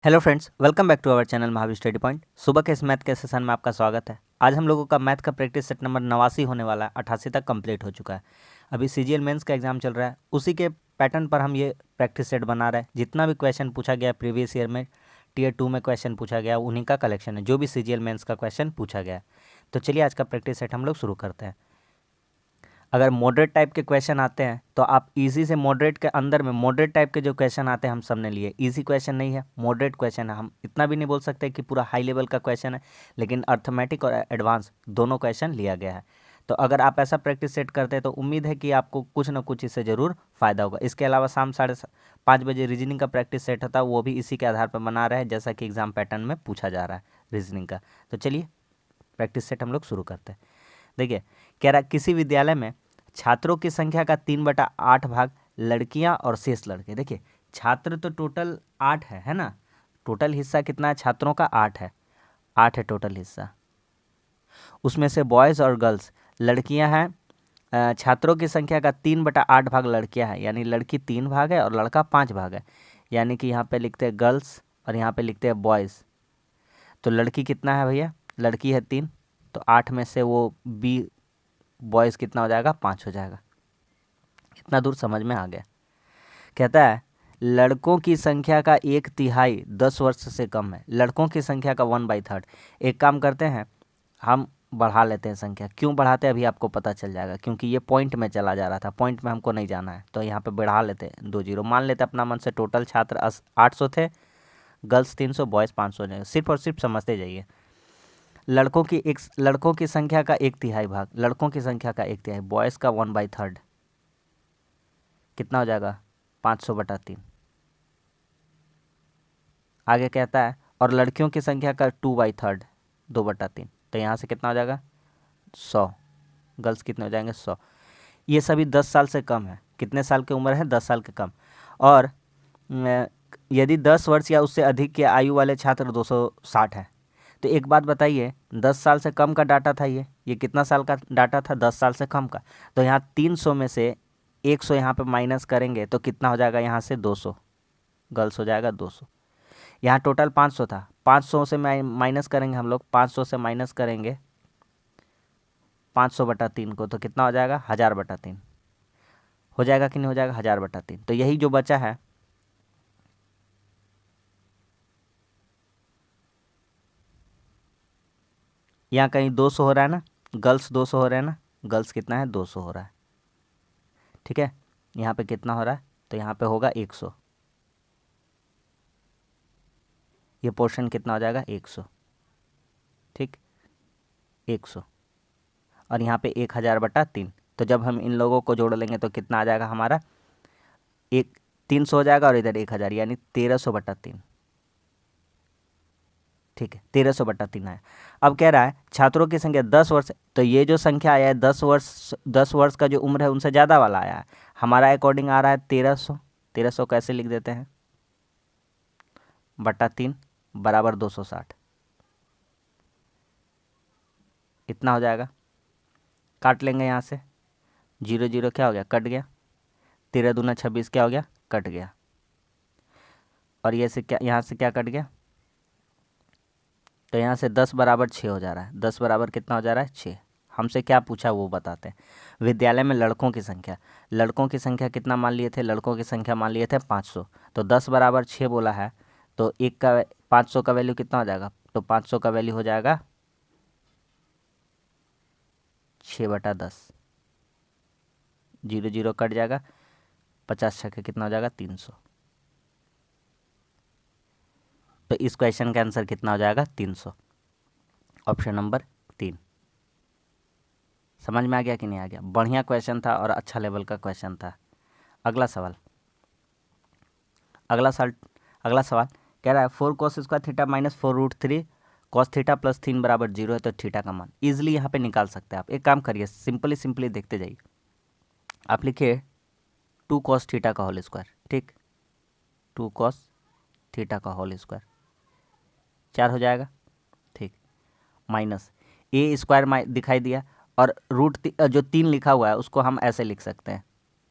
Hello friends, welcome back to our channel Mahavir study point. सुबह के इस मैथ के सेशन में आपका स्वागत है। आज हम लोगों का मैथ का प्रैक्टिस सेट नंबर 89 होने वाला है। 88 तक कंप्लीट हो चुका है। अभी सीजीएल मेंस का एग्जाम चल रहा है, उसी के पैटर्न पर हम ये प्रैक्टिस सेट बना रहे हैं। जितना भी क्वेश्चन पूछा गया प्रीवियस ईयर में, टीयर 2 में क्वेश्चन पूछा गया, उन्हीं का कलेक्शन है, जो भी सीजीएल मेंस का क्वेश्चन पूछा गया है। तो चलिए आज का प्रैक्टिस सेट हम लोग शुरू करते हैं। अगर मॉडरेट टाइप के क्वेश्चन आते हैं तो आप इजी से मॉडरेट के अंदर में मॉडरेट टाइप के जो क्वेश्चन आते हैं हम सब ने लिए। इजी क्वेश्चन नहीं है, मॉडरेट क्वेश्चन है। हम इतना भी नहीं बोल सकते कि पूरा हाई लेवल का क्वेश्चन है, लेकिन अर्थमेटिक और एडवांस दोनों क्वेश्चन लिया गया है। तो अगर आप ऐसा प्रैक्टिस सेट करते हैं तो उम्मीद है कि आपको कुछ ना कुछ इससे ज़रूर फ़ायदा होगा। इसके अलावा शाम 5:30 रीजनिंग का प्रैक्टिस सेट होता है, वो भी इसी के आधार पर बना रहे हैं, जैसा कि एग्जाम पैटर्न में पूछा जा रहा है रीजनिंग का। तो चलिए प्रैक्टिस सेट हम लोग शुरू करते हैं। देखिए, कह रहा किसी विद्यालय में छात्रों की संख्या का 3/8 भाग लड़कियां और शेष लड़के। देखिए, छात्र तो टोटल 8 है ना। टोटल हिस्सा कितना है छात्रों का? 8 है। 8 है टोटल हिस्सा। उसमें से बॉयज़ और गर्ल्स लड़कियां हैं। छात्रों की संख्या का 3/8 भाग लड़कियां हैं, यानी लड़की 3 भाग है और लड़का 5 भाग है। यानी कि यहाँ पे लिखते हैं गर्ल्स और यहाँ पे लिखते हैं बॉयज़। तो लड़की कितना है भैया? लड़की है 3, तो 8 में से वो बी बॉयज़ कितना हो जाएगा? 5 हो जाएगा। इतना दूर समझ में आ गया। कहता है लड़कों की संख्या का 1/3 10 वर्ष से कम है। लड़कों की संख्या का 1/3। एक काम करते हैं, हम बढ़ा लेते हैं संख्या। क्यों बढ़ाते हैं अभी आपको पता चल जाएगा, क्योंकि ये पॉइंट में चला जा रहा था, पॉइंट में हमको नहीं जाना है। तो यहाँ पे बढ़ा लेते हैं 2 जीरो। मान लेते हैं अपना मन से टोटल छात्र 800 थे, गर्ल्स 300, बॉयज़ 500 जाएंगे। सिर्फ और सिर्फ समझते जाइए। लड़कों की संख्या का 1/3 भाग, लड़कों की संख्या का 1/3, बॉयज़ का 1/3 कितना हो जाएगा? 500/3। आगे कहता है और लड़कियों की संख्या का 2/3 2/3। तो यहाँ से कितना हो जाएगा? 100। गर्ल्स कितने हो जाएंगे? 100। ये सभी 10 साल से कम है। कितने साल की उम्र है? 10 साल के कम। और यदि 10 वर्ष या उससे अधिक की आयु वाले छात्र 260 हैं। तो एक बात बताइए, 10 साल से कम का डाटा था ये कितना साल का डाटा था? 10 साल से कम का। तो यहाँ 300 में से 100 यहाँ पे माइनस करेंगे तो कितना हो जाएगा? यहाँ से 200, गर्ल्स हो जाएगा 200। यहाँ टोटल 500 था, 500 से माइनस करेंगे हम लोग, 500 से माइनस करेंगे 500/3 को, तो कितना हो जाएगा? 1000/3 हो जाएगा कि नहीं हो जाएगा? 1000/3। तो यही जो बचा है, यहाँ कहीं 200 हो रहा है ना, गर्ल्स 200 हो रहे हैं ना। गर्ल्स कितना है? 200 हो रहा है। ठीक है, यहाँ पे कितना हो रहा है? तो यहाँ पे होगा 100। ये पोर्शन कितना हो जाएगा? 100। ठीक, 100। और यहाँ पे 1000/3। तो जब हम इन लोगों को जोड़ लेंगे तो कितना आ जाएगा हमारा? 300 हो जाएगा और इधर 1000, यानी 1300/3। ठीक है, 1300/3 आया। अब कह रहा है छात्रों की संख्या 10 वर्ष, तो ये जो संख्या आया है 10 वर्ष का जो उम्र है उनसे ज़्यादा वाला आया है। हमारा अकॉर्डिंग आ रहा है 1300। 1300 कैसे लिख देते हैं? /3 बराबर 260। इतना हो जाएगा। काट लेंगे यहाँ से, 0 0 क्या हो गया? कट गया। 13 दूना 26 क्या हो गया? कट गया। और ये से क्या, यहाँ से क्या कट गया? तो यहाँ से 10 बराबर 6 हो जा रहा है। 10 बराबर कितना हो जा रहा है? 6। हमसे क्या पूछा वो बताते हैं। विद्यालय में लड़कों की संख्या, लड़कों की संख्या कितना मान लिए थे? लड़कों की संख्या मान लिए थे 500। तो 10 बराबर 6 बोला है, तो 500 का वैल्यू कितना हो जाएगा? तो 500 का वैल्यू हो जाएगा 6/10। 0 0 कट जाएगा, 50 छक्के कितना हो जाएगा? 300। तो इस क्वेश्चन का आंसर कितना हो जाएगा? 300। Option number 3। समझ में आ गया कि नहीं आ गया? बढ़िया क्वेश्चन था और अच्छा लेवल का क्वेश्चन था। अगला सवाल, अगला सवाल कह रहा है 4 cos square theta minus 4√3 cos theta plus 3 बराबर 0 है, तो थीटा का मान इजिली यहाँ पे निकाल सकते हैं आप। एक काम करिए, सिंपली देखते जाइए। आप लिखिए 2 cos थीटा का होल स्क्वायर। ठीक, 2 cos थीटा का होल स्क्वायर 4 हो जाएगा। ठीक, माइनस ए स्क्वायर दिखाई दिया, और जो 3 लिखा हुआ है उसको हम ऐसे लिख सकते हैं,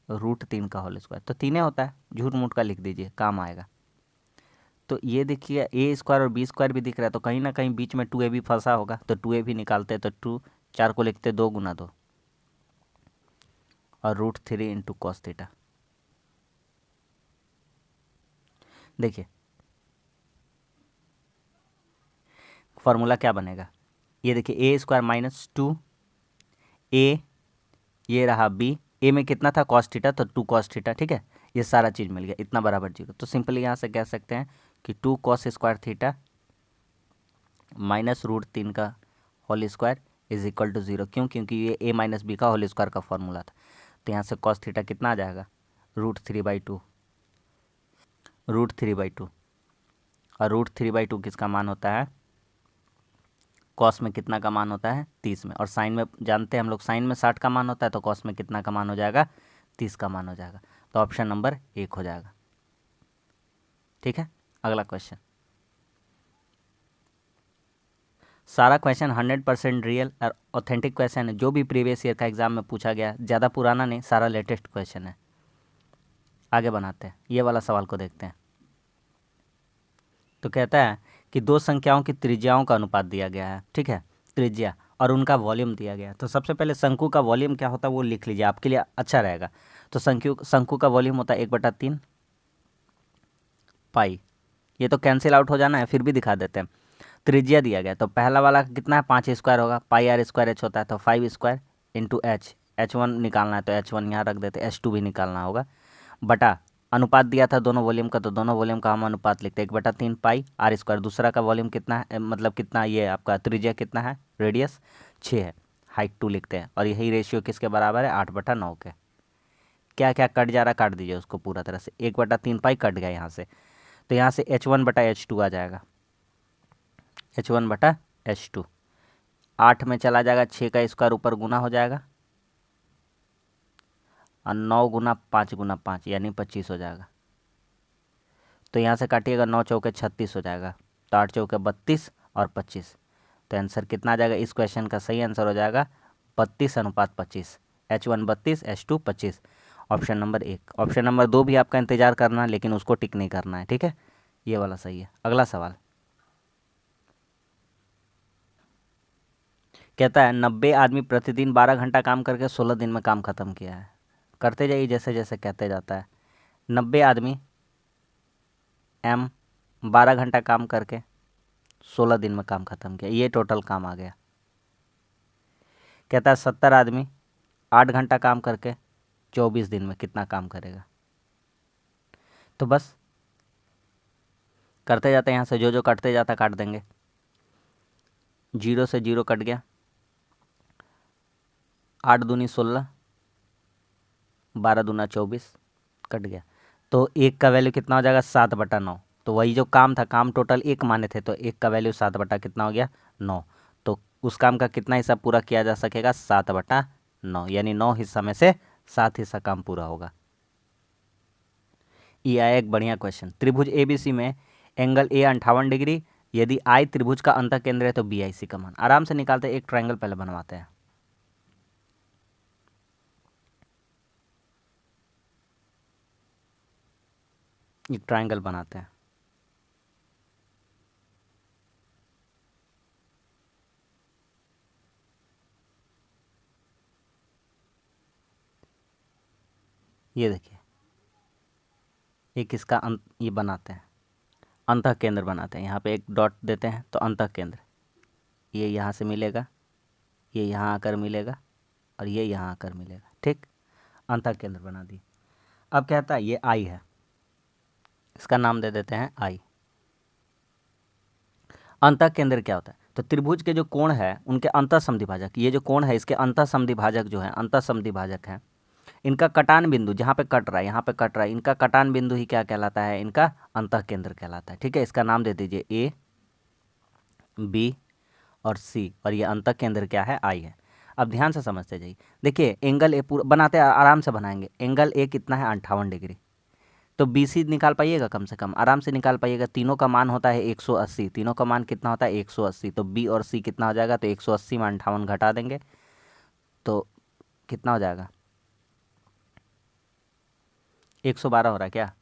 √3 का होल स्क्वायर। तो 3 होता है, झूठ मूठ का लिख दीजिए, काम आएगा। तो ये देखिए ए स्क्वायर और बी स्क्वायर भी दिख रहा है, तो कहीं ना कहीं बीच में 2a भी फंसा होगा, तो 2a भी निकालते हैं। तो 4 को लिखते 2 गुना 2 और √3 इंटू कॉस थीटा। देखिए फॉर्मूला क्या बनेगा, ये देखिए ए स्क्वायर माइनस 2a, ये रहा b, ए में कितना था कॉस थीटा, तो 2 कॉस थीटा, ठीक है। ये सारा चीज़ मिल गया, इतना बराबर 0। तो सिंपली यहाँ से कह सकते हैं कि 2 कॉस स्क्वायर थीटा माइनस √3 का whole square is equal to 0। क्यों? क्योंकि ये a माइनस बी का होल स्क्वायर का फॉर्मूला था। तो यहाँ से कॉस थीटा कितना आ जाएगा, √3/2, √3/2। और √3/2 किसका मान होता है, कॉस में कितना का मान होता है, 30 में। और साइन में जानते हैं हम लोग, साइन में 60 का मान होता है, तो कॉस में कितना का मान हो जाएगा, 30 का मान हो जाएगा। तो ऑप्शन नंबर 1 हो जाएगा। ठीक है, अगला क्वेश्चन। सारा क्वेश्चन 100% रियल और ऑथेंटिक क्वेश्चन है, जो भी प्रीवियस ईयर का एग्जाम में पूछा गया, ज़्यादा पुराना नहीं, सारा लेटेस्ट क्वेश्चन है। आगे बनाते हैं, ये वाला सवाल को देखते हैं। तो कहता है कि दो संख्याओं की त्रिज्याओं का अनुपात दिया गया है, ठीक है, त्रिज्या, और उनका वॉल्यूम दिया गया है। तो सबसे पहले शंकु का वॉल्यूम क्या होता है वो लिख लीजिए, आपके लिए अच्छा रहेगा। तो शंकु का वॉल्यूम होता है 1/3 पाई। ये तो कैंसिल आउट हो जाना है, फिर भी दिखा देते हैं। त्रिज्या दिया गया, तो पहला वाला कितना है, 5 स्क्वायर होगा, पाई r स्क्वायर एच होता है, तो 5 स्क्वायर इंटू एच, H1 निकालना है तो H1 यहाँ रख देते, H2 भी निकालना होगा, बटा अनुपात दिया था दोनों वॉल्यूम का, तो दोनों वॉल्यूम का हम अनुपात लिखते हैं 1/3 पाई r स्क्वायर। दूसरा का वॉल्यूम कितना है, मतलब कितना, ये आपका त्रिज्या कितना है, रेडियस 6 है, हाइट 2 लिखते हैं। और यही रेशियो किसके बराबर है, 8/9 के। क्या क्या कट जा रहा, काट दीजिए उसको पूरा तरह से, 1/3 पाई कट गया यहाँ से, तो यहाँ से H1/H2 आ जाएगा, H1/H2। 8 में चला जाएगा, 6 का स्क्वायर ऊपर गुना हो जाएगा, और 9 गुना 5 गुना 5 यानी 25 हो जाएगा। तो यहाँ से काटिएगा, 9 चौके 36 हो जाएगा, तो 8 चौके 32 और 25। तो आंसर कितना आ जाएगा, इस क्वेश्चन का सही आंसर हो जाएगा 32:25। H1 32, H2 25। Option number 1। Option number 2 भी आपका इंतजार करना है, लेकिन उसको टिक नहीं करना है, ठीक है, ये वाला सही है। अगला सवाल कहता है 90 आदमी प्रतिदिन 12 घंटा काम करके 16 दिन में काम खत्म किया है। करते जाइए जैसे जैसे कहते जाता है। 90 आदमी M 12 घंटा काम करके 16 दिन में काम खत्म किया, ये टोटल काम आ गया। कहता है 70 आदमी 8 घंटा काम करके 24 दिन में कितना काम करेगा। तो बस करते जाते हैं, यहाँ से जो जो कटते जाता काट देंगे। 0 से 0 कट गया, 8 दूनी 16, 12 दूना 24 कट गया। तो 1 का वैल्यू कितना हो जाएगा, 7/9। तो वही जो काम था, काम टोटल 1 माने थे, तो 1 का वैल्यू 7 बटा कितना हो गया, 9। तो उस काम का कितना हिस्सा पूरा किया जा सकेगा, 7/9, यानी 9 हिस्सा में से 7 हिस्सा काम पूरा होगा। ये आया एक बढ़िया क्वेश्चन। त्रिभुज ABC में एंगल A 58 डिग्री, यदि I त्रिभुज का अंतः केंद्र है तो BIC का मान। आराम से निकालते हैं, एक ट्रायंगल पहले बनवाते हैं। एक ट्रायंगल बनाते हैं। ये देखिए, एक इसका ये बनाते हैं, अंतः केंद्र बनाते हैं। यहाँ पे एक डॉट देते हैं, तो अंतः केंद्र ये यहाँ से मिलेगा, ये यहाँ आकर मिलेगा, और ये यहाँ आकर मिलेगा, ठीक। अंतः केंद्र बना दिए। अब कहता है ये I है, इसका नाम दे देते हैं I। अंतः केंद्र क्या होता है, तो त्रिभुज के जो कोण है उनके अंतः समद्विभाजक, ये जो कोण है इसके अंतः समद्विभाजक जो है, अंतः समद्विभाजक है, इनका कटान बिंदु जहाँ पे कट रहा है, यहाँ पे कट रहा है, इनका कटान बिंदु ही क्या कहलाता है, इनका अंतः केंद्र कहलाता है, ठीक है। इसका नाम दे दीजिए A, B और C, और ये अंतः केंद्र क्या है, I है। अब ध्यान से समझते जाइए, देखिए एंगल A पूरा बनाते हैं, आराम से बनाएंगे। एंगल A कितना है, 58 डिग्री। तो BC निकाल पाइएगा, कम से कम आराम से निकाल पाइएगा। तीनों का मान होता है 180, तीनों का मान कितना होता है, 180। तो B और C कितना हो जाएगा, तो 180 में 58 घटा देंगे, तो कितना हो जाएगा, 112 हो रहा है क्या,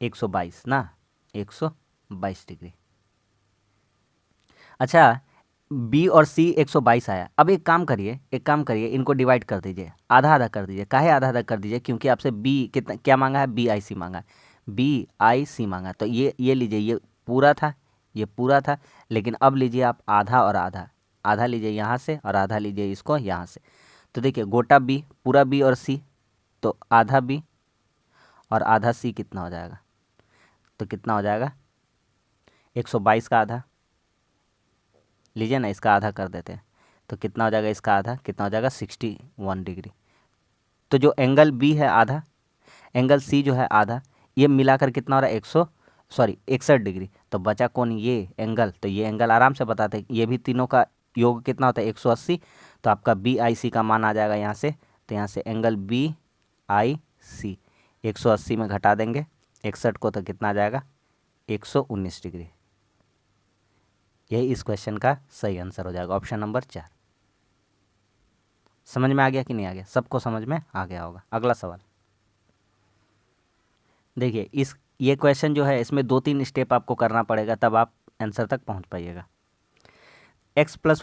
122 ना, 122 डिग्री। अच्छा, बी और सी 122 आया। अब एक काम करिए, इनको डिवाइड कर दीजिए, आधा आधा कर दीजिए। काहे आधा आधा कर दीजिए? क्योंकि आपसे बी कितना क्या मांगा है, बी आई सी मांगा है, बी आई सी मांगा। तो ये लीजिए, ये पूरा था, ये पूरा था, लेकिन अब लीजिए आप आधा और आधा, आधा लीजिए यहाँ से और आधा लीजिए इसको यहाँ से। तो देखिए गोटा बी, पूरा बी और सी, तो आधा बी और आधा सी कितना हो जाएगा? तो कितना हो जाएगा? 122 का आधा लीजिए ना, इसका आधा कर देते हैं, तो कितना हो जाएगा? इसका आधा कितना हो जाएगा? 61 डिग्री। तो जो एंगल बी है आधा, एंगल सी जो है आधा, ये मिलाकर कितना हो रहा है? 61 डिग्री। तो बचा कौन? ये एंगल। तो ये एंगल आराम से बताते हैं, ये भी तीनों का योग कितना होता है? 180। तो आपका बी आई सी का मान आ जाएगा यहाँ से। तो यहाँ से एंगल बी आई सी 180 में घटा देंगे 61 को, तो कितना आ जाएगा? 119 डिग्री। यही इस क्वेश्चन का सही आंसर हो जाएगा, ऑप्शन नंबर 4। समझ में आ गया कि नहीं आ गया? सबको समझ में आ गया होगा। अगला सवाल देखिए, ये क्वेश्चन जो है, इसमें 2-3 स्टेप आपको करना पड़ेगा, तब आप आंसर तक पहुंच पाइएगा। x प्लस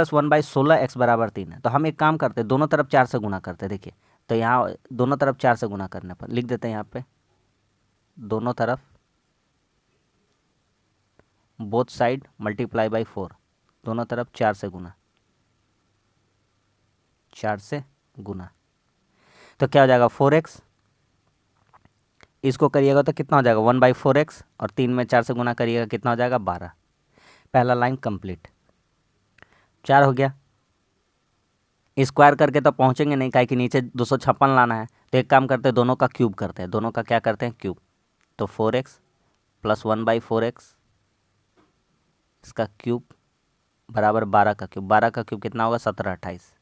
16x बराबर 3 है। तो हम एक काम करते हैं, दोनों तरफ 4 से गुना करते हैं। देखिए, तो यहाँ दोनों तरफ 4 से गुना करने पर लिख देते हैं यहाँ पे, दोनों तरफ बोथ साइड मल्टीप्लाई बाई 4, दोनों तरफ 4 से गुना, 4 से गुना। तो क्या हो जाएगा? 4x, इसको करिएगा तो कितना हो जाएगा? 1/4x, और 3 में 4 से गुना करिएगा कितना हो जाएगा? 12। पहला लाइन कंप्लीट, 4 हो गया। स्क्वायर करके तो पहुंचेंगे नहीं, काहे कि नीचे 256 लाना है। तो एक काम करते हैं, दोनों का क्यूब करते हैं, दोनों का क्या करते हैं? क्यूब। तो 4x प्लस 1/4x, इसका क्यूब बराबर 12 का क्यूब। 12 का क्यूब कितना होगा? 17-28।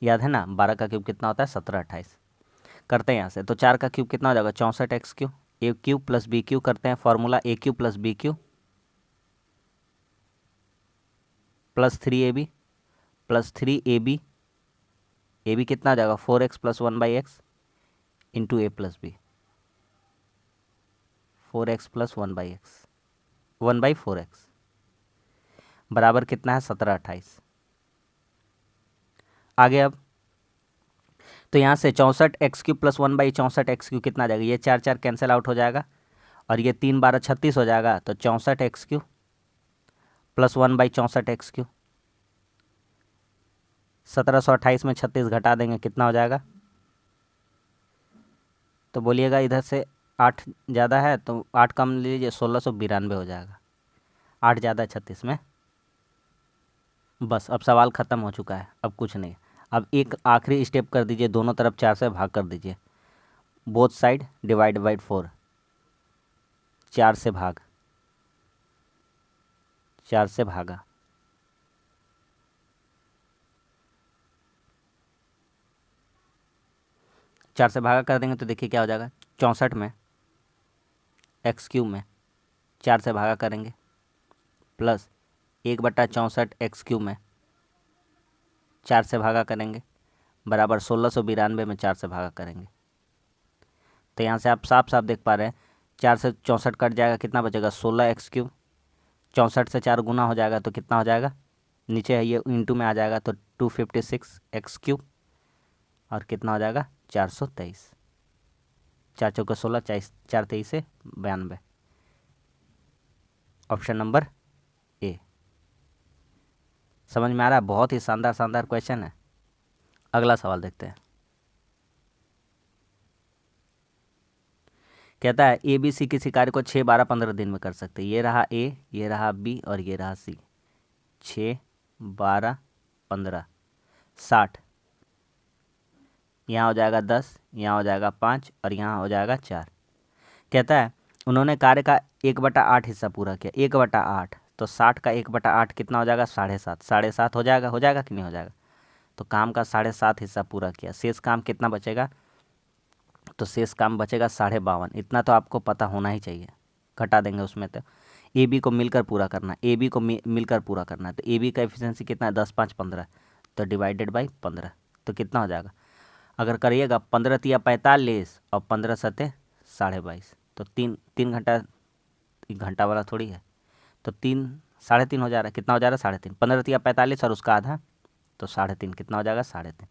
याद है ना, 12 का क्यूब कितना होता है? 17-28। करते हैं यहाँ से, तो 4 का क्यूब कितना हो जाएगा? 64x cube. A cube plus b cube करते हैं formula, a cube plus b cube plus 3ab plus 3ab, a b कितना आ जाएगा? 4x plus 1/x into a plus b, 4x plus 1/x 1/4x बराबर कितना है? 17-28। आगे अब तो यहाँ से 64x cube plus 1/64x cube कितना आ जाएगा? ये 4 4 कैंसिल आउट हो जाएगा, और ये 3 12 36 हो जाएगा। तो 64x cube plus 1/64x cube, 1728 में 36 घटा देंगे, कितना हो जाएगा? तो बोलिएगा, इधर से 8 ज़्यादा है तो 8 कम लीजिए, 1692 हो जाएगा। 8 ज़्यादा 36 में। बस अब सवाल ख़त्म हो चुका है, अब कुछ नहीं। अब एक आखिरी स्टेप कर दीजिए, दोनों तरफ 4 से भाग कर दीजिए, बोथ साइड डिवाइड बाई 4, 4 से भाग, 4 से भागा, चार से भागा कर देंगे तो देखिए क्या हो जाएगा? 64 में एक्स क्यूब में 4 से भागा करेंगे, प्लस 1/64 एक्स क्यूब में 4 से भागा करेंगे, बराबर 1692 में 4 से भागा करेंगे। तो यहाँ से आप साफ साफ देख पा रहे हैं, 4 से 64 कट जाएगा, कितना बचेगा? 16x cube. 64 से 4 गुना हो जाएगा तो कितना हो जाएगा? नीचे है ये इंटू में आ जाएगा, तो 256x क्यूब, और कितना हो जाएगा? 423। 4 चौके 16, 4 23 से 92। Option number A. समझ में आ रहा है? बहुत ही शानदार शानदार क्वेश्चन है। अगला सवाल देखते हैं। कहता है ए बी सी किसी कार्य को 6 12 15 दिन में कर सकते हैं। ये रहा ए, ये रहा बी और ये रहा सी। 6 12 15 60, यहाँ हो जाएगा 10, यहाँ हो जाएगा 5 और यहाँ हो जाएगा 4। कहता है उन्होंने कार्य का 1/8 हिस्सा पूरा किया। 1/8 तो 60 का 1/8 कितना हो जाएगा? 7.5। 7.5 हो जाएगा कि नहीं हो जाएगा? तो काम का 7.5 हिस्सा पूरा किया। शेष काम कितना बचेगा? तो शेष काम बचेगा 52.5। इतना तो आपको पता होना ही चाहिए। घटा देंगे उसमें, तो ए बी को मिलकर पूरा करना, ए बी को मिलकर पूरा करना है। तो ए बी का एफिशिएंसी कितना है? 10 5 15, तो डिवाइडेड बाई 15, तो कितना हो जाएगा? अगर करिएगा 15 तिया 45 और 15 सते 22.5, तो तीन तीन घंटा, एक घंटा वाला थोड़ी है, तो 3 3.5 हो जा रहा है। कितना हो जा रहा है? 3.5। 15 तिया 45 और उसका आधा, तो 3.5 कितना हो जाएगा? 3.5।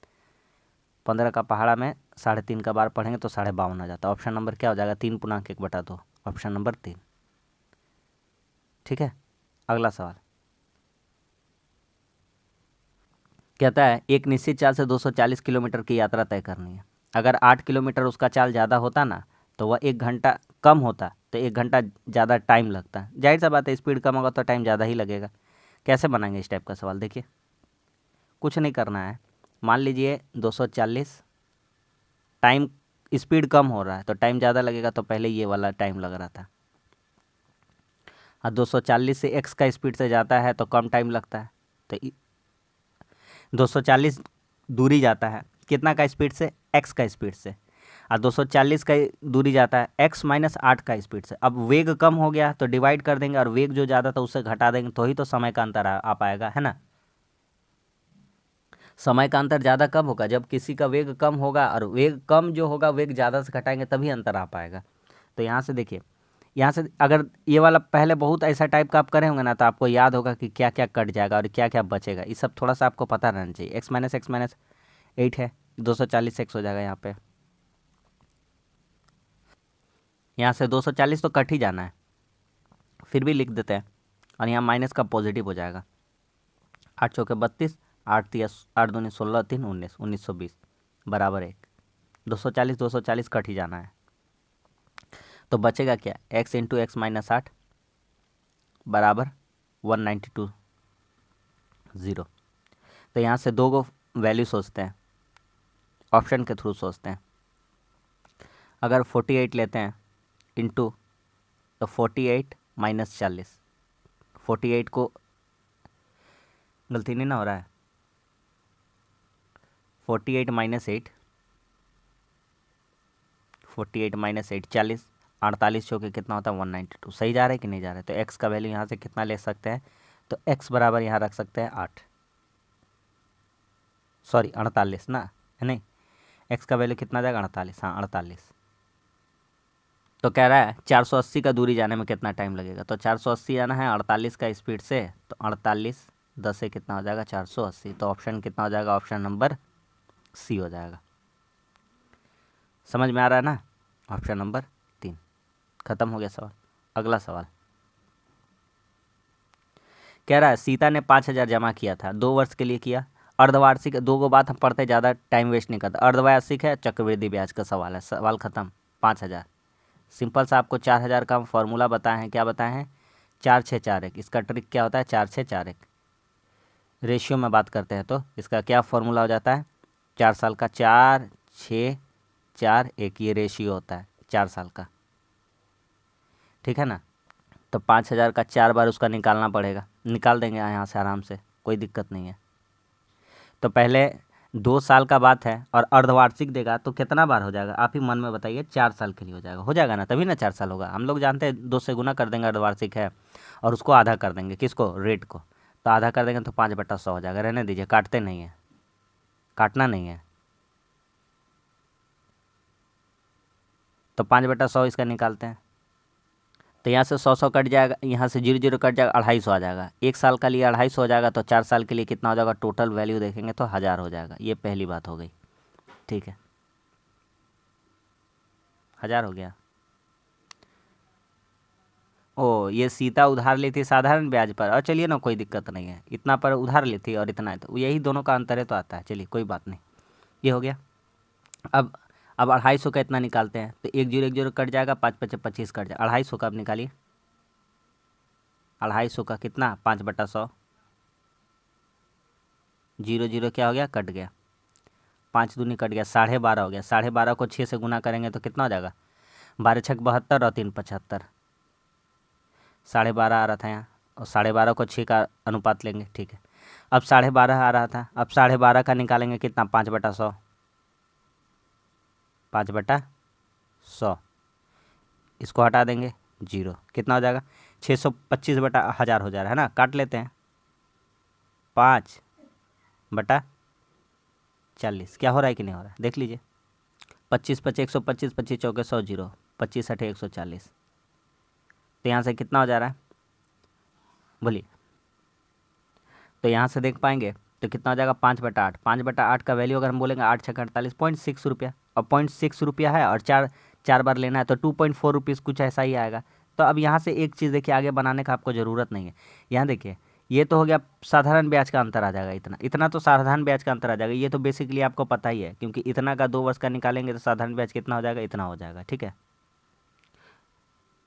15 का पहाड़ा में 3.5 का बार पढ़ेंगे तो 52.5 हो जाता है। ऑप्शन नंबर क्या हो जाएगा? 3×1/2, ऑप्शन नंबर 3। ठीक है, अगला सवाल कहता है एक निश्चित चाल से 240 किलोमीटर की यात्रा तय करनी है। अगर 8 किलोमीटर उसका चाल ज़्यादा होता ना, तो वह 1 घंटा कम होता तो 1 घंटा ज़्यादा टाइम लगता। जाहिर सा बात है, स्पीड कम होगा तो टाइम ज़्यादा ही लगेगा। कैसे बनाएंगे इस टाइप का सवाल? देखिए, कुछ नहीं करना है। मान लीजिए 240, टाइम स्पीड कम हो रहा है तो टाइम ज़्यादा लगेगा, तो पहले ये वाला टाइम लग रहा था। और 240 से एक्स का स्पीड से जाता है तो कम टाइम लगता है। तो 240 दूरी जाता है कितना का स्पीड से? एक्स का स्पीड से। और 240 का दूरी जाता है एक्स माइनस 8 का स्पीड से। अब वेग कम हो गया तो डिवाइड कर देंगे, और वेग जो ज़्यादा था उससे घटा देंगे, तो ही तो समय का अंतर आ पाएगा, है ना। समय का अंतर ज़्यादा कब होगा? जब किसी का वेग कम होगा, और वेग कम जो होगा वेग ज़्यादा से घटाएंगे तभी अंतर आ पाएगा। तो यहाँ से देखिए, यहाँ से अगर ये वाला पहले बहुत ऐसा टाइप का आप करे होंगे ना, तो आपको याद होगा कि क्या क्या कट जाएगा और क्या क्या बचेगा। ये सब थोड़ा सा आपको पता रहना चाहिए। x-8 है, 240 एक्स हो जाएगा यहाँ पे। यहाँ से 240 तो कट ही जाना है, फिर भी लिख देते हैं, और यहाँ माइनस का पॉजिटिव हो जाएगा। 8 चौके 32, 8 दूनी 16, 3 19, 1920 बराबर 1। 240 कट ही जाना है, तो बचेगा क्या? x इंटू एक्स माइनस 8 बराबर 192 0। तो यहाँ से दो गो वैल्यू सोचते हैं, ऑप्शन के थ्रू सोचते हैं। अगर 48 लेते हैं इंटू, तो 48 माइनस 40, 48 को गलती नहीं ना हो रहा है, 48 माइनस 8, 48 माइनस 8 40, 48 चौके कितना होता है? 192। सही जा रहा है कि नहीं जा रहा है? तो x का वैल्यू यहाँ से कितना ले सकते हैं? तो x बराबर यहाँ रख सकते हैं 8, सॉरी 48 ना, है नहीं। x का वैल्यू कितना जाएगा? 48, हाँ 48। तो कह रहा है 480 का दूरी जाने में कितना टाइम लगेगा? तो 480 जाना है 48 का स्पीड से, तो 48 10 से कितना हो जाएगा? 480। तो ऑप्शन कितना हो जाएगा? ऑप्शन नंबर सी हो जाएगा। समझ में आ रहा है ना? Option number 3। खत्म हो गया सवाल। अगला सवाल कह रहा है सीता ने 5,000 जमा किया था, 2 वर्ष के लिए किया। अर्धवार्षिक, दो गो बात हम पढ़ते, ज़्यादा टाइम वेस्ट नहीं करते। अर्धवार्षिक है, चक्रवृद्धि ब्याज का सवाल है। सवाल खत्म। 5,000 सिंपल सा। आपको 4,000 का फॉर्मूला बताए हैं। क्या बताए हैं? 4 6 4 1। इसका ट्रिक क्या होता है? 4 6 4 1। रेशियो में बात करते हैं तो इसका क्या फॉर्मूला हो जाता है? 4 साल का 4 6 4 1, ये रेशियो होता है 4 साल का। ठीक है ना। तो 5,000 का 4 बार उसका निकालना पड़ेगा, निकाल देंगे यहाँ से आराम से, कोई दिक्कत नहीं है। तो पहले 2 साल का बात है, और अर्धवार्षिक देगा तो कितना बार हो जाएगा? आप ही मन में बताइए। 4 साल के लिए हो जाएगा ना, तभी ना 4 साल होगा। हम लोग जानते हैं 2 से गुना कर देंगे अर्धवार्षिक है, और उसको आधा कर देंगे। किसको? रेट को। तो आधा कर देंगे तो 5/100 हो जाएगा। रहने दीजिए, काटते नहीं है, काटना नहीं है। तो 5/100 इसका निकालते हैं। तो यहाँ से 100 कट जाएगा, यहाँ से 0 कट जाएगा, 250 आ जाएगा। 1 साल का लिए 250 हो जाएगा, तो 4 साल के लिए कितना हो जाएगा? टोटल वैल्यू देखेंगे तो 1000 हो जाएगा। ये पहली बात हो गई। ठीक है, 1000 हो गया। ओ, ये सीता उधार ली थी साधारण ब्याज पर, और चलिए ना, कोई दिक्कत नहीं है। इतना पर उधार ली थी और इतना है, तो यही दोनों का अंतर है, तो आता है। चलिए कोई बात नहीं, ये हो गया। अब 250 का इतना निकालते हैं, तो 1 0 कट जाएगा, 5 5 25 कट जाएगा। 250 का अब निकालिए। 250 का कितना? 5/100। 0 क्या हो गया? कट गया। 5 दूनी कट गया, 12.5 हो गया। 12.5 को 6 से गुना करेंगे तो कितना हो जाएगा? 12 छक 72 और 3 75। 12.5 आ रहा था यहाँ, और 12.5 को 6 का अनुपात लेंगे। ठीक है, अब 12.5 आ रहा था, अब 12.5 का निकालेंगे कितना? 5/100। 5/100, इसको हटा देंगे 0, कितना हो जाएगा? 625/1000 हो जा रहा है ना। काट लेते हैं, 5/4 40। क्या हो रहा है कि नहीं हो रहा है, देख लीजिए। 25 25 125, 25 चौके 100 जीरो, 25 अठे 140। तो यहाँ से कितना हो जा रहा है बोलिए। तो यहाँ से देख पाएंगे तो कितना हो जाएगा 5/8। 5/8 का वैल्यू अगर हम बोलेंगे 8 छः 48, 0.6 रुपया। और 0.6 रुपया है और चार चार बार लेना है तो 2.4 रुपीज़ कुछ ऐसा ही आएगा। तो अब यहाँ से एक चीज़ देखिए, आगे बनाने का आपको ज़रूरत नहीं है। यहाँ देखिए, ये तो हो गया साधारण ब्याज का अंतर आ जाएगा, इतना इतना तो साधारण ब्याज का अंतर आ जाएगा। ये तो बेसिकली आपको पता ही है, क्योंकि इतना का 2 वर्ष का निकालेंगे तो साधारण ब्याज कितना हो जाएगा, इतना हो जाएगा। ठीक है,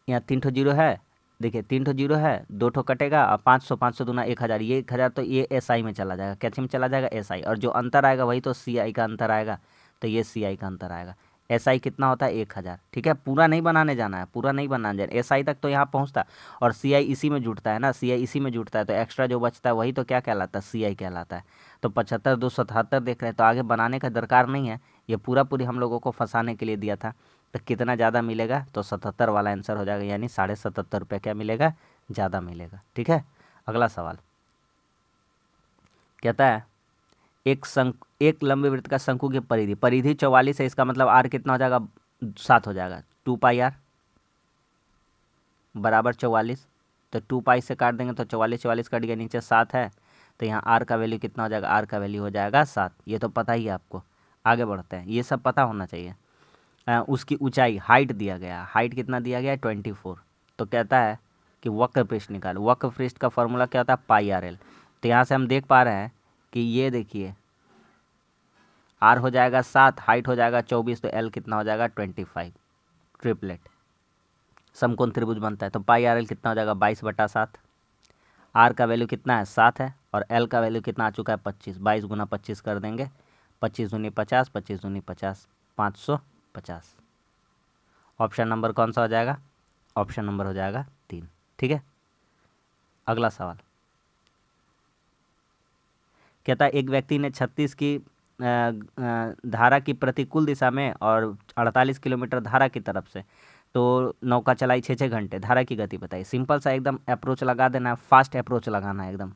यहाँ 3 ठो जीरो है, देखिए 3 ठो जीरो है, 2 ठो कटेगा और 500, 500 दूना 1000, ये 1000 तो ये SI में चला जाएगा, कैसे में चला जाएगा SI, और जो अंतर आएगा वही तो CI का अंतर आएगा, तो ये CI का अंतर आएगा। SI कितना होता है 1000। ठीक है, पूरा नहीं बनाने जाना है, पूरा नहीं बनाने जाना, SI तक तो यहाँ पहुँचता, और CI इसी में जुटता है ना, CI इसी में जुटता है, तो एक्स्ट्रा जो बचता है वही तो क्या कहलाता है, CI कहलाता है। तो 75 277 देख रहे हैं, तो आगे बनाने का दरकार नहीं है, ये पूरा पूरी हम लोगों को फंसाने के लिए दिया था। तो कितना ज़्यादा मिलेगा, तो 77 वाला आंसर हो जाएगा, यानी 77.5 रुपये क्या मिलेगा, ज़्यादा मिलेगा। ठीक है, अगला सवाल कहता है एक लंबे वृत्त का शंकु की परिधि 44 है, इसका मतलब R कितना हो जाएगा, 7 हो जाएगा। 2πr बराबर 44, तो 2π से काट देंगे तो 44 कट गया, नीचे 7 है, तो यहाँ R का वैल्यू कितना हो जाएगा, R का वैल्यू हो जाएगा 7। ये तो पता ही है आपको, आगे बढ़ते हैं, ये सब पता होना चाहिए। उसकी ऊंचाई हाइट दिया गया, हाइट कितना दिया गया है 24। तो कहता है कि वक्र पृष्ठ निकालो। वक्र पृष्ठ का फॉर्मूला क्या होता है, πRL। तो यहाँ से हम देख पा रहे हैं कि ये देखिए R हो जाएगा 7, हाइट हो जाएगा 24, तो L कितना हो जाएगा 25। ट्रिपलेट समकोण त्रिभुज बनता है, तो πRL कितना हो जाएगा 22/7। R का वैल्यू कितना है 7 है, और L का वैल्यू कितना आ चुका है 25। 22 गुना 25 कर देंगे, 25 दूनी 50, 25 दूनी 50, 550। ऑप्शन नंबर कौन सा हो जाएगा, ऑप्शन नंबर हो जाएगा 3। ठीक है, अगला सवाल कहता है एक व्यक्ति ने 36 की धारा की प्रतिकूल दिशा में और 48 किलोमीटर धारा की तरफ से तो नौका चलाई 6 घंटे। धारा की गति बताइए। सिंपल सा एकदम अप्रोच लगा देना है, फास्ट अप्रोच लगाना है एकदम।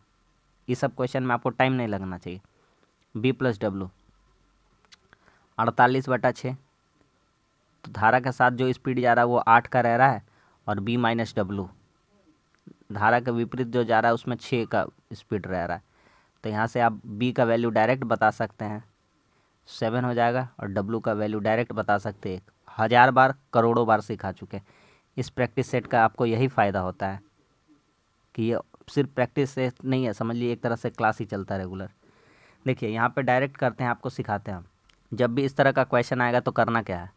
ये सब क्वेश्चन में आपको टाइम नहीं लगना चाहिए। B+W 48/6, तो धारा के साथ जो स्पीड जा रहा है वो 8 का रह रहा है, और B-W धारा के विपरीत जो जा रहा है उसमें 6 का स्पीड रह रहा है। तो यहाँ से आप B का वैल्यू डायरेक्ट बता सकते हैं, 7 हो जाएगा, और W का वैल्यू डायरेक्ट बता सकते हैं। 1000 बार करोड़ों बार सिखा चुके हैं। इस प्रैक्टिस सेट का आपको यही फ़ायदा होता है कि ये सिर्फ प्रैक्टिस सेट नहीं है, समझ लीजिए एक तरह से क्लास ही चलता है रेगुलर। देखिए यहाँ पे डायरेक्ट करते हैं, आपको सिखाते हैं हम। जब भी इस तरह का क्वेश्चन आएगा तो करना क्या है,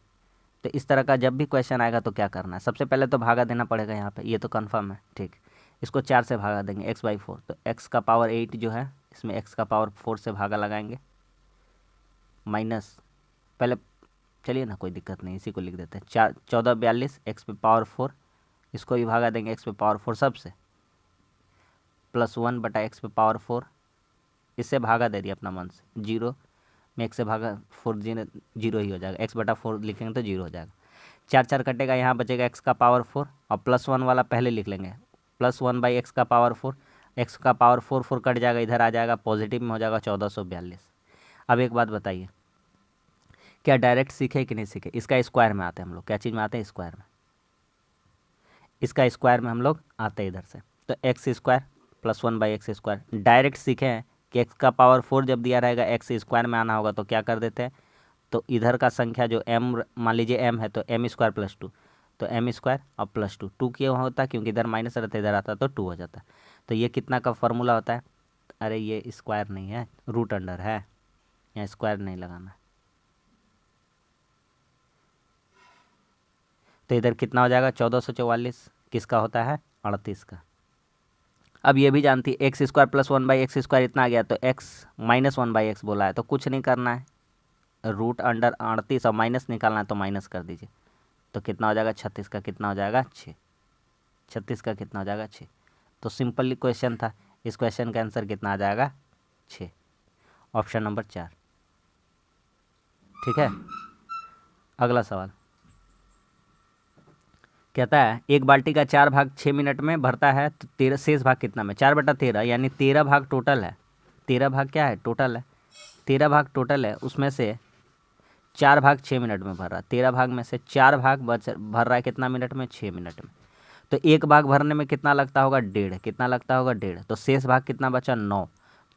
तो इस तरह का जब भी क्वेश्चन आएगा तो क्या करना है, सबसे पहले तो भागा देना पड़ेगा यहाँ पे, ये तो कंफर्म है। ठीक, इसको 4 से भागा देंगे, x/4, तो x का पावर 8 जो है इसमें x का पावर 4 से भागा लगाएंगे, माइनस पहले चलिए ना, कोई दिक्कत नहीं, इसी को लिख देते हैं। 1442 x पे पावर 4, इसको भी भागा देंगे x पे पावर 4 सबसे, +1/x पे पावर 4, इससे भागा दे दिया अपना मन से, 0 में x से भागा 4 जीरो ही हो जाएगा, x/4 लिखेंगे तो 0 हो जाएगा। 4 कटेगा, यहाँ बचेगा x का पावर 4, और +1 वाला पहले लिख लेंगे, +1/x का पावर 4, x का पावर 4 कट जाएगा, इधर आ जाएगा पॉजिटिव में हो जाएगा 1442। अब एक बात बताइए, क्या डायरेक्ट सीखे कि नहीं सीखे। इसका स्क्वायर में आते हैं हम लोग, क्या चीज़ में आते हैं, स्क्वायर में। इसका स्क्वायर में हम लोग आते हैं इधर से, तो x² +1/x²। डायरेक्ट सीखे हैं कि x का पावर 4 जब दिया रहेगा x स्क्वायर में आना होगा, तो क्या कर देते हैं, तो इधर का संख्या जो m मान लीजिए m है, तो m² + 2, तो m² और +2, 2 क्यों होता है, क्योंकि इधर माइनस रहता है, इधर आता तो 2 हो जाता है। तो ये कितना का फॉर्मूला होता है, अरे ये स्क्वायर नहीं है, रूट अंडर है, यहाँ स्क्वायर नहीं लगाना है। तो इधर कितना हो जाएगा 1444, किसका होता है 38 का। अब ये भी जानती है x² +1/x² इतना आ गया, तो x -1/x बोला है, तो कुछ नहीं करना है, रूट अंडर 38 और माइनस निकालना है, तो माइनस कर दीजिए, तो कितना हो जाएगा 36 का कितना हो जाएगा 6, 36 का कितना हो जाएगा 6। तो सिंपल क्वेश्चन था, इस क्वेश्चन का आंसर कितना आ जाएगा 6, ऑप्शन नंबर 4। ठीक है, अगला सवाल कहता है एक बाल्टी का 4 भाग 6 मिनट में भरता है, तो 13 शेष भाग कितना में, 4/13 यानी 13 भाग टोटल है। 13 भाग क्या है टोटल है, 13 भाग टोटल है, उसमें से 4 भाग 6 मिनट में भर रहा है। 13 भाग में से 4 भाग भर रहा है कितना मिनट में? 6 मिनट में। तो एक भाग भरने में कितना लगता होगा? 1.5। कितना लगता होगा? 1.5। तो शेष भाग कितना बचा? 9।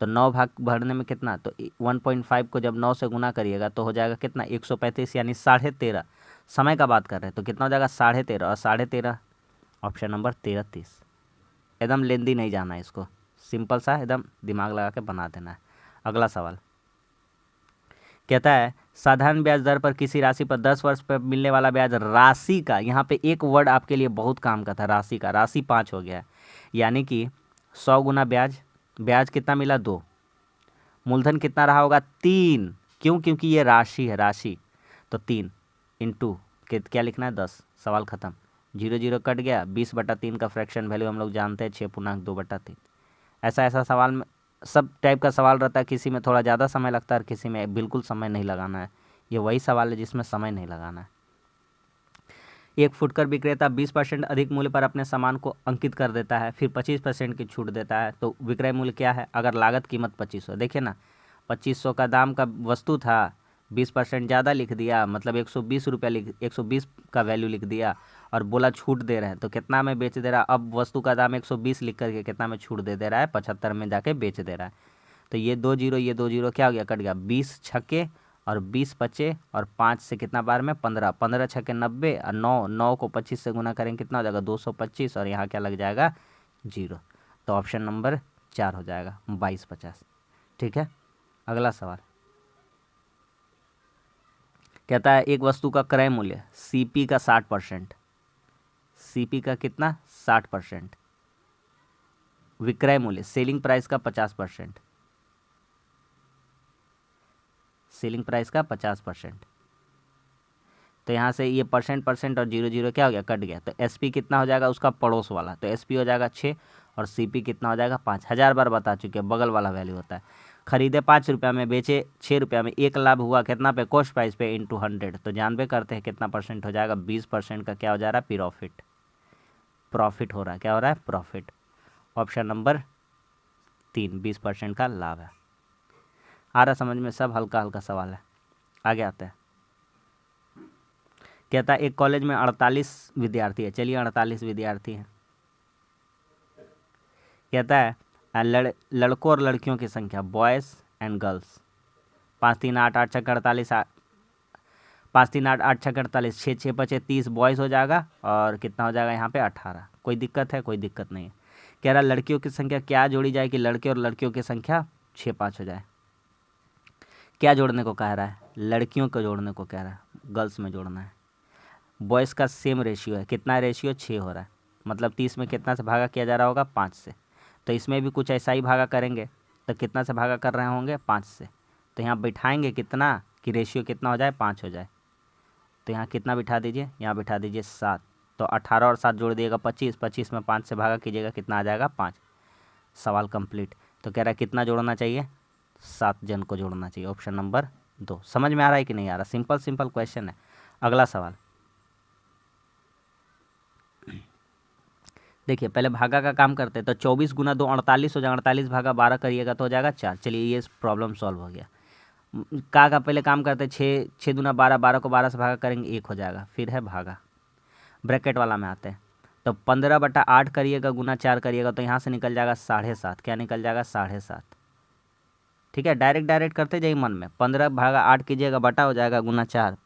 तो 9 भाग भरने में कितना? तो 1.5 को जब 9 से गुना करिएगा तो हो जाएगा कितना? 135, यानी 13.5 समय का बात कर रहे हैं। तो कितना हो जाएगा? 13.5, और 13.5 ऑप्शन नंबर 13 30। एकदम लेंदी नहीं जाना है इसको, सिंपल सा एकदम दिमाग लगा के बना देना है। अगला सवाल कहता है साधारण ब्याज दर पर किसी राशि पर 10 वर्ष पर मिलने वाला ब्याज राशि का, यहाँ पे एक वर्ड आपके लिए बहुत काम का था, राशि का। राशि 5 हो गया है, यानी कि 100 गुना ब्याज। ब्याज कितना मिला? 2। मूलधन कितना रहा होगा? 3। क्यों? क्योंकि ये राशि है, राशि। तो 3 इंटू क्या लिखना है? 10। सवाल खत्म। 0 0 कट गया। 20/3 का फ्रैक्शन वैल्यू हम लोग जानते हैं 6×2/3। ऐसा ऐसा सवाल में सब टाइप का सवाल रहता है, किसी में थोड़ा ज़्यादा समय लगता है और किसी में बिल्कुल समय नहीं लगाना है। ये वही सवाल है जिसमें समय नहीं लगाना है। एक फुटकर विक्रेता 20% अधिक मूल्य पर अपने सामान को अंकित कर देता है, फिर 25% की छूट देता है, तो विक्रय मूल्य क्या है? अगर लागत कीमत 2500, देखिए ना, 2500 का दाम का वस्तु था, 20% ज़्यादा लिख दिया, मतलब 120 रुपया 120 का वैल्यू लिख दिया, और बोला छूट दे रहे हैं, तो कितना में बेच दे रहा है? अब वस्तु का दाम 120 लिख करके कितना में छूट दे रहा है? 75 में जाके बेच दे रहा है। तो ये 2 जीरो, ये 2 जीरो क्या हो गया? कट गया। 20 छक्के और 20 बचे, और 5 से कितना बार में? 15। 15 छक्के 90, और 9 को 25 से गुना करेंगे कितना हो जाएगा? 225, और यहाँ क्या लग जाएगा? 0। तो ऑप्शन नंबर 4 हो जाएगा, 2250। ठीक है। अगला सवाल कहता है एक वस्तु का क्रय मूल्य सीपी का 60%, सीपी का कितना? 60%, विक्रय मूल्य सेलिंग प्राइस का 50%, सेलिंग प्राइस का 50%। तो यहाँ से ये परसेंट और 0 0 क्या हो गया? कट गया। तो एसपी कितना हो जाएगा? उसका पड़ोस वाला, तो एसपी हो जाएगा 6, और सीपी कितना हो जाएगा? 5। 1000 बार बता चुके हैं, बगल वाला वैल्यू होता है। खरीदे 5 रुपया में, बेचे 6 रुपया में, एक लाभ हुआ कितना पे? कॉस्ट प्राइस पे इंटू 100। तो जानबे करते हैं कितना परसेंट हो जाएगा? 20% का क्या हो जा रहा है? प्रॉफिट। प्रॉफिट हो रहा है, क्या हो रहा है? प्रॉफिट। ऑप्शन नंबर 3, 20% का लाभ है। आ रहा समझ में? सब हल्का हल्का सवाल है। आगे आते हैं। कहता है एक कॉलेज में 48 विद्यार्थी है। चलिए 48 विद्यार्थी हैं। कहता है लड़कों और लड़कियों की संख्या, बॉयज़ एंड गर्ल्स, 5 3 8 8 6 48, 5 3 8 8 6 48, 6 6 5 30 बॉयज़ हो जाएगा, और कितना हो जाएगा यहाँ पे? 18। कोई दिक्कत है? कोई दिक्कत नहीं है। कह रहा लड़कियों की संख्या क्या जोड़ी जाए कि लड़के और लड़कियों की संख्या 6 5 हो जाए? क्या जोड़ने को कह रहा है? लड़कियों को जोड़ने को कह रहा है, गर्ल्स में जोड़ना है। बॉयज़ का सेम रेशियो है, कितना रेशियो? 6 हो रहा है, मतलब 30 में कितना से भागा किया जा रहा होगा? 5 से। तो इसमें भी कुछ ऐसा ही भागा करेंगे, तो कितना से भागा कर रहे होंगे? 5 से। तो यहाँ बिठाएंगे कितना कि रेशियो कितना हो जाए? 5 हो जाए। तो यहाँ कितना बिठा दीजिए? यहाँ बिठा दीजिए 7। तो 18 और 7 जोड़ दिएगा 25, 25 में 5 से भागा कीजिएगा, कितना आ जाएगा? 5। सवाल कंप्लीट। तो कह रहा है कितना जोड़ना चाहिए? 7 जन को जोड़ना चाहिए। Option number 2। समझ में आ रहा है कि नहीं आ रहा? सिंपल सिंपल क्वेश्चन है। अगला सवाल देखिए, पहले भागा का काम करते हैं। तो 24 गुना 2 48 हो जाएगा, 48 भागा 12 करिएगा तो हो जाएगा 4। चलिए ये प्रॉब्लम सॉल्व हो गया। का पहले काम करते हैं, 6 6 दूना 12, 12 को 12 से भागा करेंगे 1 हो जाएगा, फिर है भागा। ब्रैकेट वाला में आते हैं। तो 15/8 करिएगा, गुना 4 करिएगा, तो यहाँ से निकल जाएगा 7.5। क्या निकल जाएगा? 7.5। ठीक है, डायरेक्ट डायरेक्ट करते जाइए मन में। 15/8 कीजिएगा, बटा हो जाएगा गुना 4।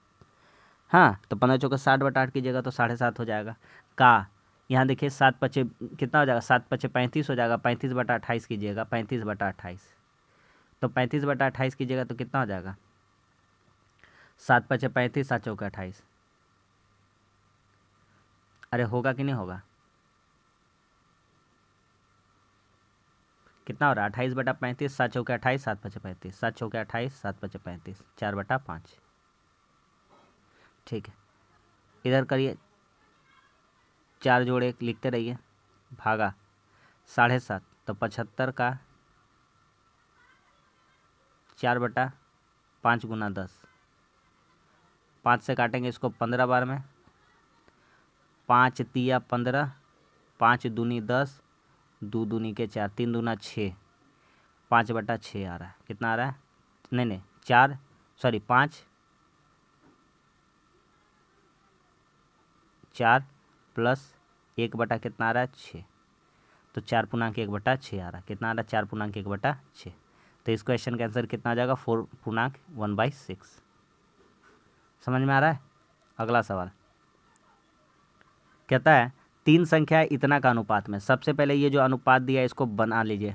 हाँ, तो 15 चौके 60/8 कीजिएगा तो 7.5 हो जाएगा। का यहाँ देखिए 7 पचे कितना हो जाएगा? 7 पचे 35 हो जाएगा। 35/28 कीजिएगा, 35/28। तो 35/28 कीजिएगा तो कितना हो जाएगा? 7 पचे 35, 7 चौके 28। अरे होगा कि नहीं होगा? कितना हो रहा है? 28/35, 7 चौके 28, 7 पचे 35, 7 चौके 28, 7 पचे 35, 4/5। ठीक है, इधर करिए, 4 जोड़े लिखते रहिए। भागा 7.5, तो 75 का 4/5 गुना 10। 5 से काटेंगे इसको 15 बार में। 5 तिया 15, 5 दूनी 10, 2 दूनी के 4, 3 दूना 6, 5/6 आ रहा है। कितना आ रहा है? नहीं 4 सॉरी 5 4 प्लस 1 बटा कितना आ रहा है 6, तो 4 पूर्णांक 1/6 आ रहा है। कितना आ रहा है 4 पूर्णांक 1/6। तो इस क्वेश्चन का आंसर कितना आ जाएगा 4 पूर्णांक 1/6। समझ में आ रहा है। अगला सवाल कहता है 3 संख्याएं इतना का अनुपात में। सबसे पहले ये जो अनुपात दिया है इसको बना लीजिए,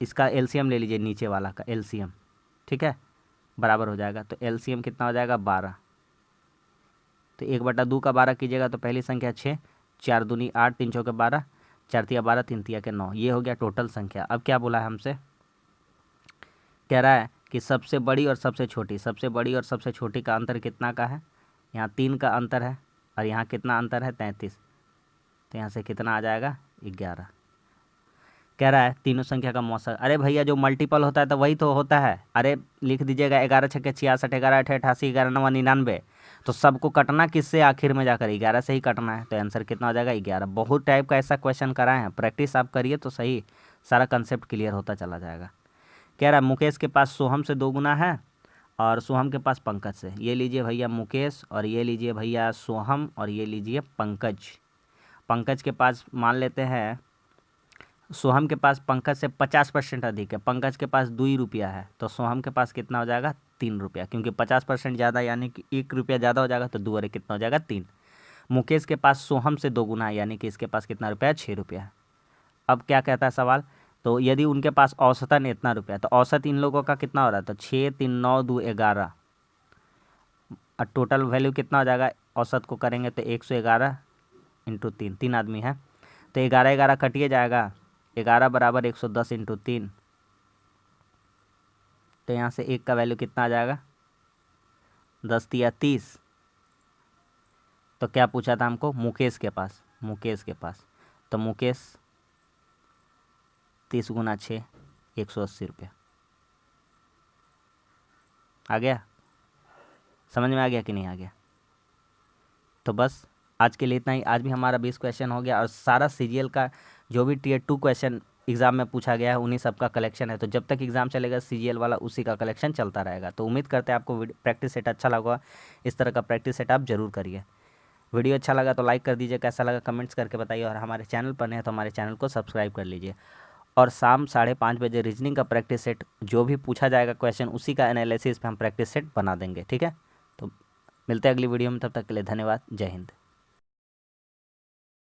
इसका एलसीएम ले लीजिए, नीचे वाला का एलसीएम, ठीक है, बराबर हो जाएगा। तो एलसीएम कितना हो जाएगा 12। तो 1/2 का 12 कीजिएगा तो पहली संख्या 6, 4 दूनी 8, 3 चौके 12, 4 तिया 12, 3 तिया के 9। ये हो गया टोटल संख्या। अब क्या बोला है हमसे, कह रहा है कि सबसे बड़ी और सबसे छोटी, सबसे बड़ी और सबसे छोटी का अंतर कितना का है। यहाँ 3 का अंतर है और यहाँ कितना अंतर है 33। तो यहाँ से कितना आ जाएगा 11। कह रहा है तीनों संख्या का मौसा। अरे भैया जो मल्टीपल होता है तो वही तो होता है। अरे लिख दीजिएगा 11 छक्के 66, 11 अठे 88, 11 नवा 99। तो सबको कटना किससे, आखिर में जाकर 11 से ही कटना है। तो आंसर कितना हो जाएगा 11। बहुत टाइप का ऐसा क्वेश्चन कराए हैं, प्रैक्टिस आप करिए तो सही, सारा कंसेप्ट क्लियर होता चला जाएगा। कह रहा है मुकेश के पास सोहम से 2 गुना है और सोहम के पास पंकज से। ये लीजिए भैया मुकेश और ये लीजिए भैया सोहम और ये लीजिए पंकज। पंकज के पास मान लेते हैं सोहम के पास पंकज से 50% अधिक है, पंकज के पास 2 रुपया है, तो सोहम के पास कितना हो जाएगा 3 रुपया, क्योंकि 50% ज़्यादा यानी कि 1 रुपया ज़्यादा हो जाएगा, तो 2 और कितना हो जाएगा 3। मुकेश के पास सोहम से 2 गुना है, यानी कि इसके पास कितना रुपया है 6 रुपया है। अब क्या कहता है सवाल, तो यदि उनके पास औसतन इतना रुपया, तो औसत इन लोगों का कितना हो रहा है, तो 6 3 9 2 11 और टोटल वैल्यू कितना हो जाएगा, औसत को करेंगे तो 111 इंटू 3, 3 आदमी है तो 11 11 कटिए जाएगा, 11 बराबर 110 इंटू 3। तो यहाँ से 1 का वैल्यू कितना आ जाएगा 10 तिया 30। तो क्या पूछा था हमको, मुकेश के पास, मुकेश के पास, तो मुकेश 30 गुना 6 180 रुपया। आ गया, समझ में आ गया कि नहीं आ गया। तो बस आज के लिए इतना ही। आज भी हमारा 20 क्वेश्चन हो गया और सारा सीजीएल का जो भी टियर 2 क्वेश्चन एग्जाम में पूछा गया है उन्हीं सब का कलेक्शन है। तो जब तक एग्जाम चलेगा सीजीएल वाला उसी का कलेक्शन चलता रहेगा। तो उम्मीद करते हैं आपको प्रैक्टिस सेट अच्छा लगा। इस तरह का प्रैक्टिस सेट आप जरूर करिए। वीडियो अच्छा लगा तो लाइक कर दीजिए, कैसा लगा कमेंट्स करके बताइए, और हमारे चैनल पर नहीं है तो हमारे चैनल को सब्सक्राइब कर लीजिए। और शाम 5:30 बजे रीजनिंग का प्रैक्टिस सेट जो भी पूछा जाएगा क्वेश्चन उसी का एनालिसिस पे हम प्रैक्टिस सेट बना देंगे, ठीक है। तो मिलते हैं अगली वीडियो में, तब तक के लिए धन्यवाद, जय हिंद।